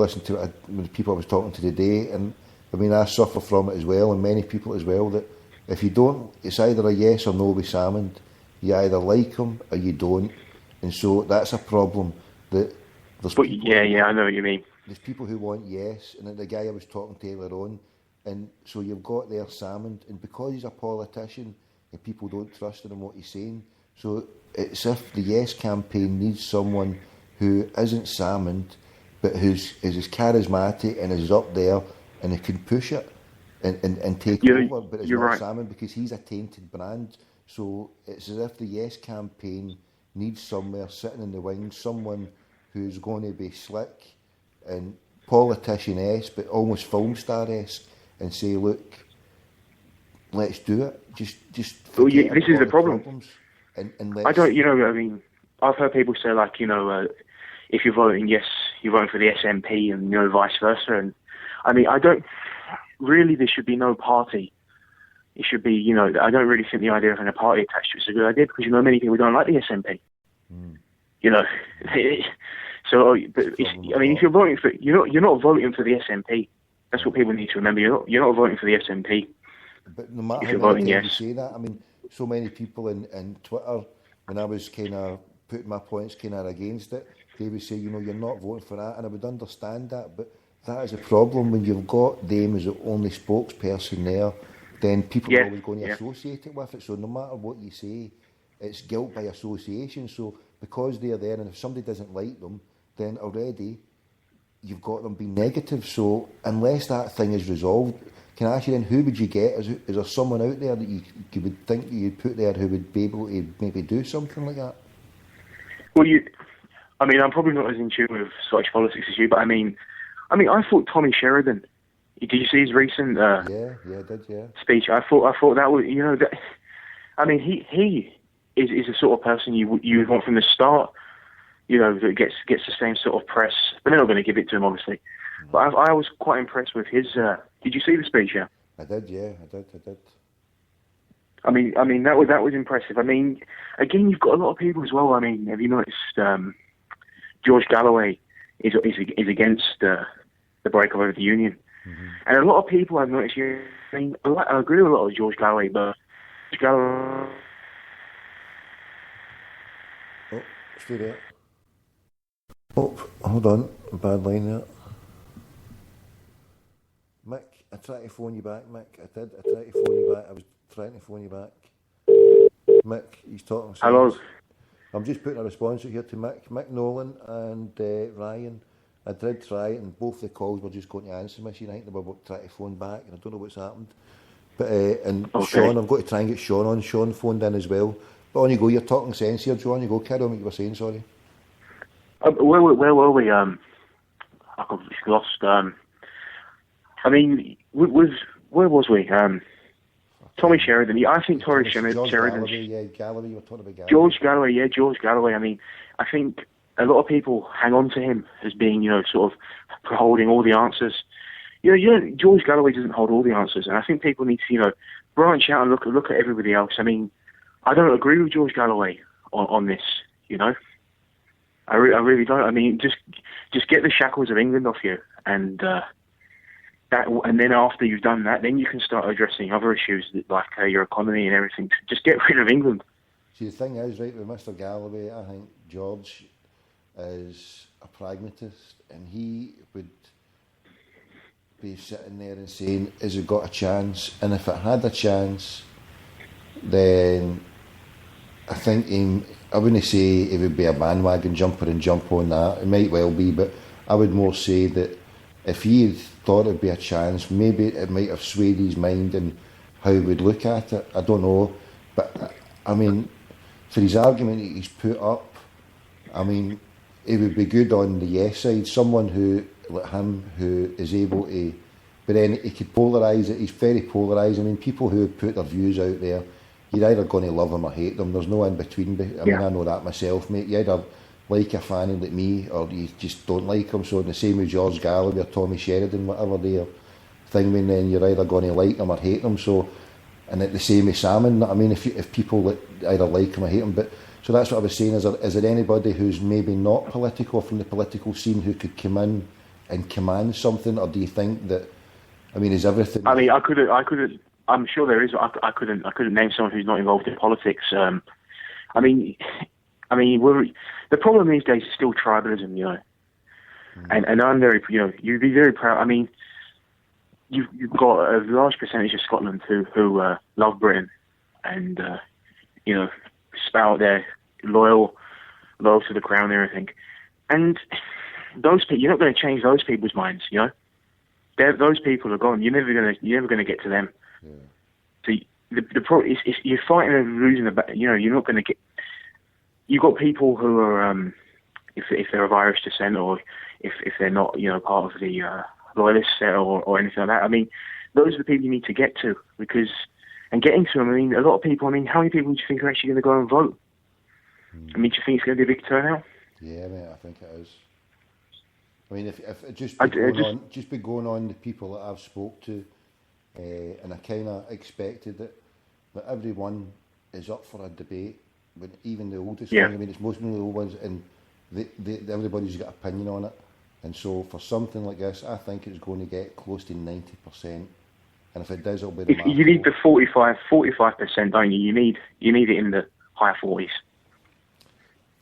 listened to it with the people I was talking to today, and I mean, I suffer from it as well, and many people as well, that if you don't, it's either a yes or no with Salmond. You either like him or you don't, and so that's a problem. That I know what you mean. There's people who want yes, and the guy I was talking to earlier on, and so you've got there Salmond, and because he's a politician and people don't trust him in what he's saying, so it's if the yes campaign needs someone who isn't Salmond, but is as charismatic and is up there and who can push it and take over, but it's not right. Salmond because he's a tainted brand. So it's as if the yes campaign needs somewhere sitting in the wings, someone who's going to be slick and politician-esque, but almost film star-esque, and say, look, let's do it. Just well, yeah, this is the problem. And I don't, I mean, I've heard people say, like, if you're voting yes, you're voting for the SNP, and, vice versa. And, I mean, really, there should be no party. It should be, I don't really think the idea of having a party attached to it is a good idea, because, many people don't like the SNP. So, but if you're voting for, you're not voting for the SNP. That's what people need to remember. You're not voting for the SNP. But no matter if you're how voting many yes. you say that, I mean, so many people in Twitter, when I was kind of putting my points kind of against it, they would say, you're not voting for that, and I would understand that, but that is a problem when you've got them as the only spokesperson there. Then people are always going to associate it with it. So no matter what you say, it's guilt by association. So because they're there, and if somebody doesn't like them, then already you've got them being negative. So unless that thing is resolved, can I ask you then, who would you get? Is there someone out there that you would think you'd put there who would be able to maybe do something like that? Well, I'm probably not as in tune with Scottish politics as you, but I I thought Tommy Sheridan. Did you see his recent I did, speech? I thought that was, he is the sort of person you would want from the start, that gets the same sort of press, but they're not going to give it to him, obviously. Mm. But I was quite impressed with his. Did you see the speech? Yeah, I did. I did. I mean that was impressive. I mean, again, you've got a lot of people as well. I mean, have you noticed George Galloway is against the breakup of the union? Mm-hmm. And a lot of people I've noticed here, I agree with a lot of George Galloway, but George Galloway... Oh, stay there. Oh, hold on, bad line there. Mick, I tried to phone you back, Mick. I tried to phone you back. I was trying to phone you back. Mick, he's talking. Hello. I'm just putting a response here to Mick Nolan and Ryan. I did try it, and both the calls were just going to answer machine. I think they were trying to phone back, and I don't know what's happened. But and okay. Sean, I've got to try and get Sean on. Sean phoned in as well. But on you go, you're talking sense here, Joe. On you go, carry on what you were saying, sorry. Where were we? I got lost. Where was we? Tommy Sheridan. I think Tory Sheridan. Galloway, you were talking about Galloway. George Galloway. I mean, I think a lot of people hang on to him as being, sort of holding all the answers. George Galloway doesn't hold all the answers, and I think people need to, branch out and look at everybody else. I mean, I don't agree with George Galloway on this. I really don't. I mean, just get the shackles of England off you, and and then after you've done that, then you can start addressing other issues like your economy and everything. Just get rid of England. See, the thing is, right, with Mr. Galloway, I think George is a pragmatist, and he would be sitting there and saying, has it got a chance? And if it had a chance, then I think I wouldn't say it would be a bandwagon jumper and jump on that. It might well be, but I would more say that if he had thought it would be a chance, maybe it might have swayed his mind and how he would look at it. I don't know. But, I mean, for his argument that he's put up, I mean, it would be good on the yes side, someone who, like him, who is able to, but then he could polarise it. He's very polarised. I mean, people who put their views out there, you're either going to love them or hate them. There's no in between. I mean, I know that myself, mate. You either like a fan like me, or you just don't like them. So the same with George Galloway or Tommy Sheridan, whatever their thing, and then you're either going to like them or hate them. So, and the same with Salmond. I mean, if people either like them or hate them, but so that's what I was saying. Is there anybody who's maybe not political from the political scene who could come in and command something, or do you think that? I mean, is everything? I mean, I couldn't. I'm sure there is. I couldn't name someone who's not involved in politics. I mean, the problem these days is still tribalism, you know. And I'm very, you know, you'd be very proud. I mean, you've got a large percentage of Scotland who love Britain, and you know, spout their loyal to the crown and everything. And those people, you're not going to change those people's minds, you know. Those people are gone. You're never gonna get to them. Yeah. So the problem is you're fighting and losing the battle. You know, you're not going to get. You've got people who are, if they're of Irish descent, or if they're not, you know, part of the loyalist set or anything like that. I mean, those are the people you need to get to, because, and getting to them, I mean, a lot of people, I mean, how many people do you think are actually going to go and vote? I mean, do you think it's going to be a big turnout? Yeah, mate, I think it is. I mean, if it just be going on the people that I've spoke to, and I kind of expected it, that everyone is up for a debate, but even the oldest ones, I mean, it's mostly the old ones, and everybody's got an opinion on it. And so for something like this, I think it's going to get close to 90%. And if it does, it'll be the you need the 45%, don't you? You need it in the high 40s.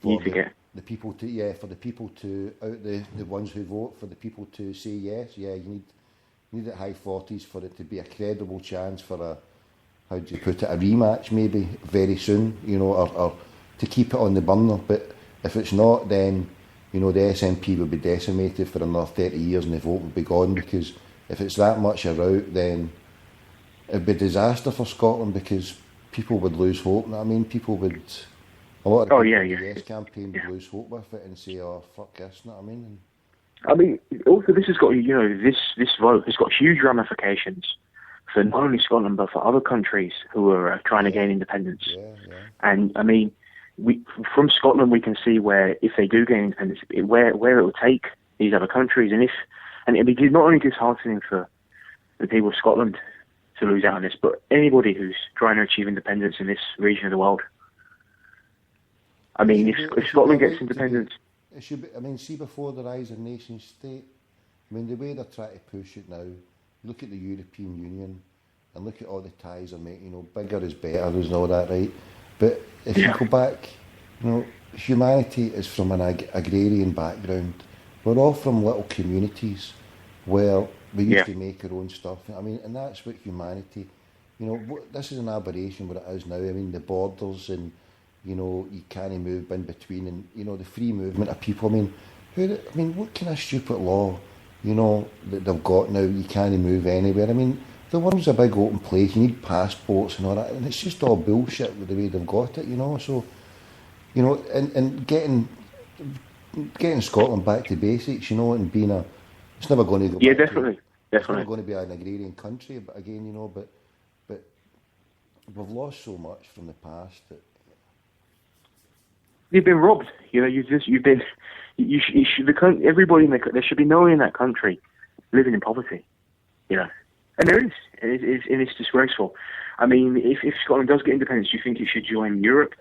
You need to get the people to for the people to out the ones who vote, for the people to say yes. Yeah, you need it high 40s for it to be a credible chance for a, how do you put it, a rematch maybe very soon, you know, or to keep it on the burner. But if it's not, then, you know, the SNP will be decimated for another 30 years and the vote will be gone, because if it's that much a rout, then it'd be a disaster for Scotland, because people would lose hope. I mean, people would, a lot of the Yes campaign would lose hope with it and say, oh, fuck this, you know what I mean? I mean, also this has got, you know, this vote has got huge ramifications for not only Scotland but for other countries who are trying to gain independence. And I mean, from Scotland we can see where, if they do gain independence, where it will take these other countries, and it'd be not only disheartening for the people of Scotland to lose out on this, but anybody who's trying to achieve independence in this region of the world. I mean, if Scotland gets independence, it should be. I mean, see, before the rise of nation state, I mean, the way they're trying to push it now. Look at the European Union, and look at all the ties they're making. You know, bigger is better, and all that, right? But if you go back, you know, humanity is from an agrarian background. We're all from little communities where we used to make our own stuff. I mean, and that's what humanity, you know, this is an aberration where it is now. I mean, the borders, and, you know, you can't move in between, and, you know, the free movement of people. I mean, what kind of stupid law, you know, that they've got now? You can't move anywhere. I mean, the world's a big open place. You need passports and all that, and it's just all bullshit with the way they've got it, you know. So, you know, and getting Scotland back to basics, you know, and being it's never going to go. Yeah, definitely. It's never going to be an agrarian country, but again, you know, but we've lost so much from the past that you've been robbed. You know, everybody there should be no one in that country living in poverty. You know. And there is, and it's disgraceful. I mean, if Scotland does get independence, do you think it should join Europe,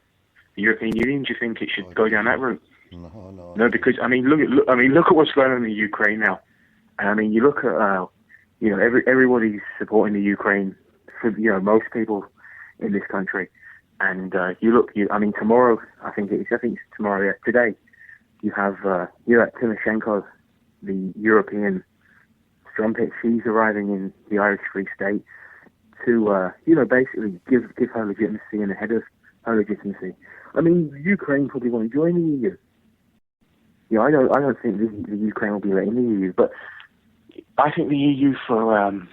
the European Union? Do you think it should go down that route? No, because I mean, look at what's going on in Ukraine now. And I mean, you look at, you know, everybody's supporting the Ukraine. For, you know, most people in this country, and I mean, tomorrow, I think it's tomorrow. Yeah, today, you have Tymoshenko, the European strumpet. She's arriving in the Irish Free State to, you know, basically give her legitimacy, and ahead of her legitimacy. I mean, Ukraine probably won't join the EU. You know, I don't think the Ukraine will be let in the EU, but I think the EU for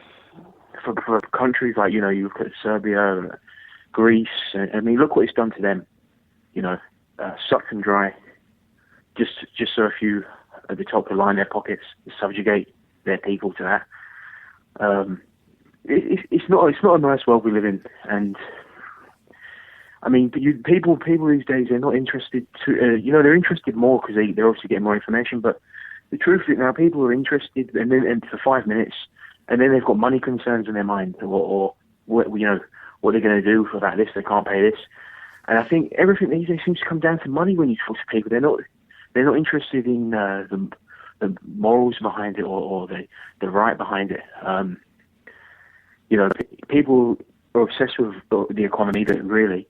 countries like, you know, you look at Serbia, Greece. I mean, look what it's done to them. You know, sucked and dry. Just so a few at the top to line their pockets, subjugate their people to that. It's not a nice world we live in, and I mean, people these days, they're not interested to, you know, they're interested more because they're obviously getting more information. But the truth is now, people are interested, and for 5 minutes, and then they've got money concerns in their mind, or what, you know, what they're going to do about this. They can't pay this, and I think everything these days seems to come down to money when you talk to people. They're not interested in morals behind it or the right behind it. People are obsessed with the economy that really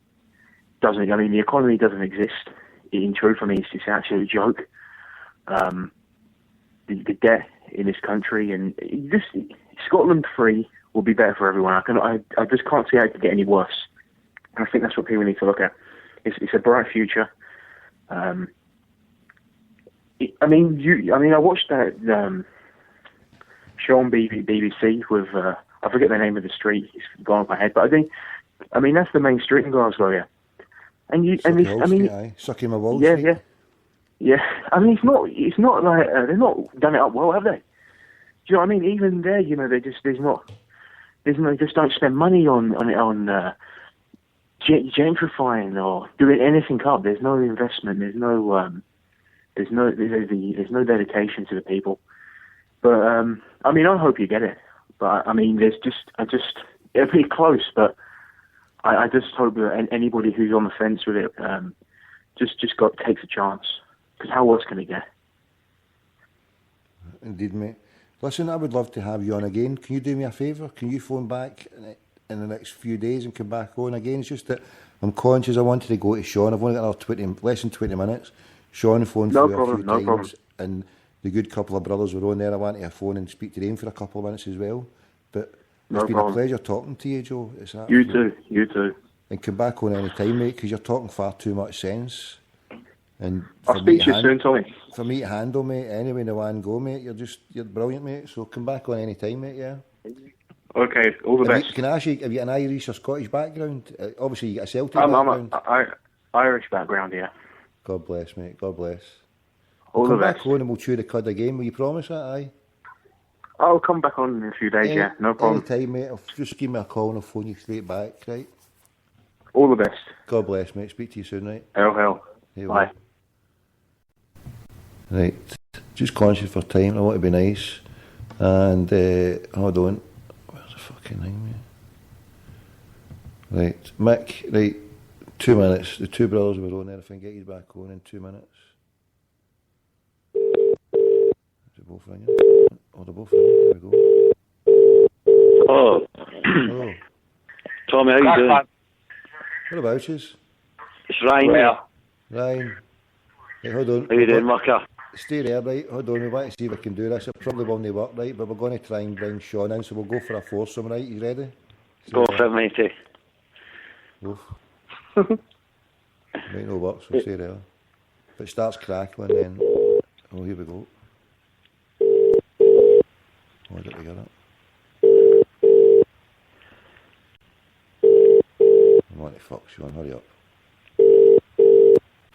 doesn't. I mean, the economy doesn't exist. In truth, I mean, it's an absolute joke. The debt in this country, and just Scotland free will be better for everyone. I just can't see how it could get any worse. And I think that's what people need to look at. It's a bright future. I watched that show on BBC with I forget the name of the street. It's gone off my head, but I mean that's the main street in Glasgow, yeah. Sucking my balls. Yeah. I mean, it's not like they've not done it up well, have they? Do you know what I mean? Even there, they just don't spend money on gentrifying or doing anything up. There's no investment. There's no dedication to the people. But I mean, I hope you get it. But I mean, it'll be close. But I just hope that anybody who's on the fence with it just takes a chance. Because how worse can it get? Indeed, mate. Listen, I would love to have you on again. Can you do me a favour? Can you phone back in the next few days and come back on again? It's just that I'm conscious I wanted to go to Sean. I've only got less than 20 minutes. Sean phoned through a few times, and the good couple of brothers were on there. I wanted to phone and speak to them for a couple of minutes as well. But it's been a pleasure talking to you, Joe. You too. And come back on any time, mate, because you're talking far too much sense. And I'll speak to you soon, Tommy. For me to handle, mate, anyway, in the one go, mate, you're brilliant, mate. So come back on any time, mate, yeah? Okay, all the best. Can I ask you, have you an Irish or Scottish background? Obviously, you got a Celtic background. I'm Irish background, yeah. God bless, mate, God bless. All the best. Come back on and we'll chew the cud again. Will you promise that, aye? I'll come back on in a few days, yeah, no problem. Any time, mate, just give me a call and I'll phone you straight back, right? All the best. God bless, mate. Speak to you soon, right? Hell. Bye. Right, just conscious for time, I want to be nice. And, hold on. Where's the fucking thing, mate? Right, Mick, right, 2 minutes. The two brothers were on there. If I can get you back on in 2 minutes. Is it both ringing? Oh, they're both ringing. Here we go. Oh. Hello. Tommy, how you doing? What about you? It's Ryan here. Ryan. Right, hold on. How you doing, Mucker? Stay there, right? Hold on, we want to see if we can do this. It probably won't work, right? But we're going to try and bring Sean in, so we'll go for a foursome, right? You ready? Go for it, matey. Oof. Might not work, so stay there. If it starts crackling, then... Oh, here we go. Oh, I got to get it. I want to fuck Sean, hurry up.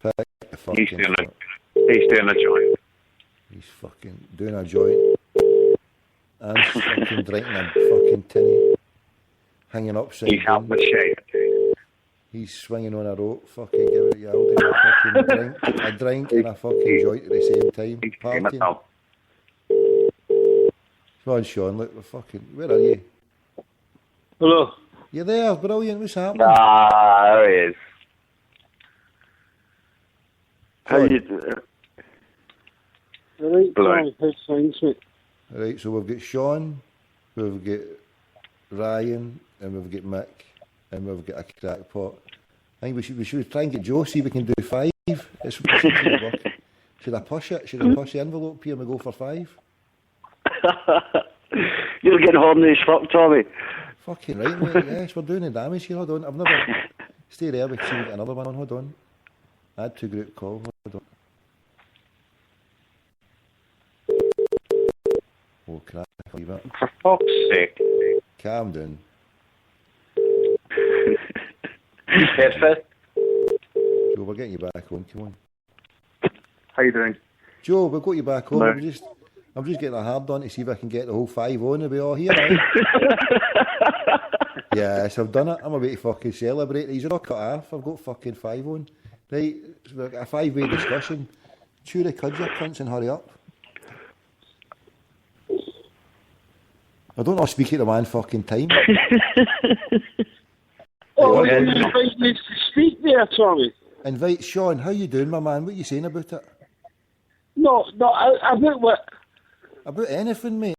Pick the fucking... He's doing a joint. He's fucking doing a joint. And fucking drinking a fucking tinny. Hanging upside down. He's helping the shape. He's swinging on a rope. Fucking give it a yell. A drink and a fucking joint at the same time. Partying. Come on, Sean, look, we're fucking... Where are you? Hello. You're there, brilliant. What's happening? There he is. How you doing? Right, how's things, mate? Right, so we've got Sean, we've got Ryan, and we've got Mick, and we've got a crackpot. I think we should try and get Joe, see if we can do 5. Should I push it? Should I push the envelope here and we go for 5? You're getting horny as fuck, Tommy. Fucking right, mate. Yes, we're doing the damage here. Hold on. I've never... Stay there, we can see we get another one on. Hold on. Add to group call. Hold on. Oh, crap. Leave it. For fuck's sake. Calm down. Yes, sir. Joe, we're getting you back on. Come on. How you doing? Joe, we've got you back on. Hello. I'm just getting a hard on to see if I can get the whole 5 on. Are we all here, right? Yes, I've done it. I'm about to fucking celebrate. He's all cut off. I've got fucking 5 on. Right, so we've got a 5-way discussion. Chew the cud, you cunts, and hurry up. I don't know speak at the one fucking time. Oh, you invite me to speak there, Tommy? Invite Sean. How you doing, my man? What are you saying about it? No, about what? About anything, mate.